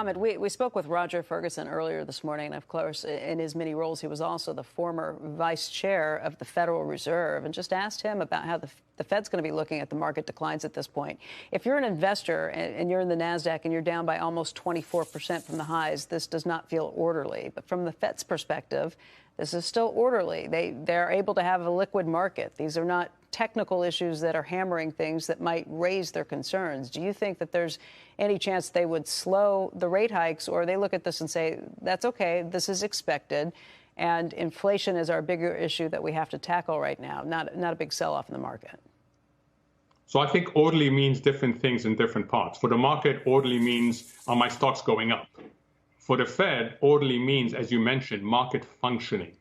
Mohamed, we spoke with Roger Ferguson earlier this morning, and of course, in his many roles, he was also the former vice chair of the Federal Reserve, and just asked him about how the Fed's going to be looking at the market declines at this point. If you're an investor and you're in the NASDAQ and you're down by almost 24% from the highs, this does not feel orderly. But from the Fed's perspective, this is still orderly. They're able to have a liquid market. These are not technical issues that are hammering things that might raise their concerns. Do you think that there's any chance they would slow the rate hikes, or they look at this and say, that's okay, this is expected, and inflation is our bigger issue that we have to tackle right now, not a big sell-off in the market? So I think orderly means different things in different parts. For the market, orderly means, are my stocks going up? For the Fed, orderly means, as you mentioned, market functioning.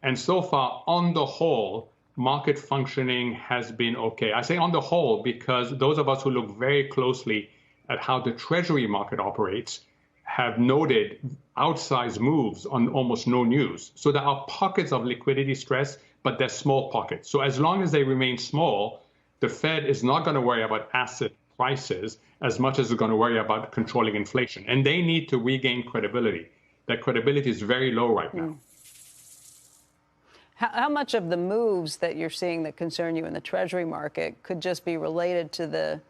And so far, on the whole, market functioning has been okay. I say on the whole because those of us who look very closely at how the Treasury market operates have noted outsized moves on almost no news. So there are pockets of liquidity stress, but they're small pockets. So as long as they remain small, the Fed is not going to worry about asset prices as much as it's going to worry about controlling inflation. And they need to regain credibility. That credibility is very low right now. How much of the moves that you're seeing that concern you in the Treasury market could just be related to the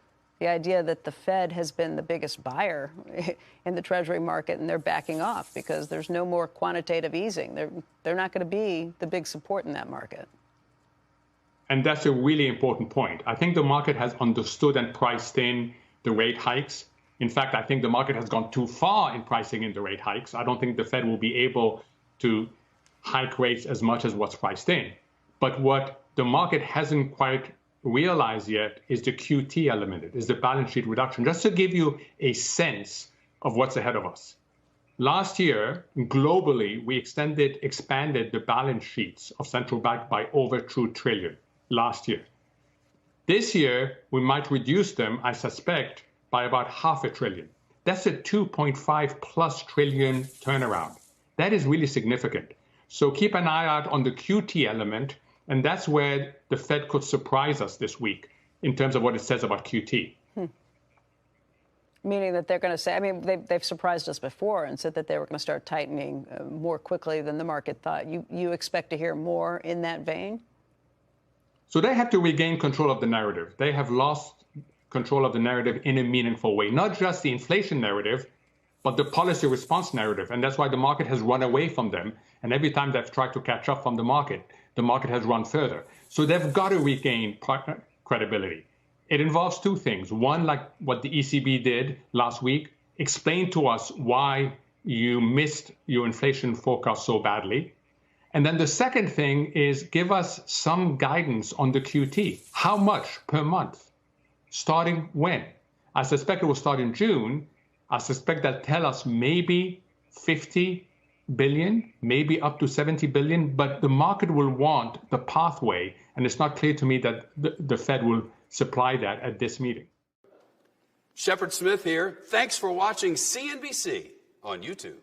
idea that the Fed has been the biggest buyer in the Treasury market and they're backing off because there's no more quantitative easing? They're not going to be the big support in that market. And that's a really important point. I think the market has understood and priced in the rate hikes. In fact, I think the market has gone too far in pricing in the rate hikes. I don't think the Fed will be able to hike rates as much as what's priced in. But what the market hasn't quite realized yet is the QT element, is the balance sheet reduction. Just to give you a sense of what's ahead of us. Last year, globally, we expanded the balance sheets of central banks by over $2 trillion last year. This year, we might reduce them, I suspect, by about $0.5 trillion. That's a 2.5+ trillion turnaround. That is really significant. So keep an eye out on the QT element, and that's where the Fed could surprise us this week in terms of what it says about QT. Meaning that they're going to say, I mean, they've surprised us before and said that they were going to start tightening more quickly than the market thought. You expect to hear more in that vein? So they have to regain control of the narrative. They have lost control of the narrative in a meaningful way, not just the inflation narrative, but the policy response narrative. And that's why the market has run away from them. And every time they've tried to catch up from the market has run further. So they've got to regain credibility. It involves two things. One, like what the ECB did last week, explain to us why you missed your inflation forecast so badly. And then the second thing is give us some guidance on the QT. How much per month? Starting when? I suspect it will start in June. I suspect they'll tell us maybe 50 billion, maybe up to 70 billion, but the market will want the pathway, and it's not clear to me that the Fed will supply that at this meeting. Shepard Smith here. Thanks for watching CNBC on YouTube.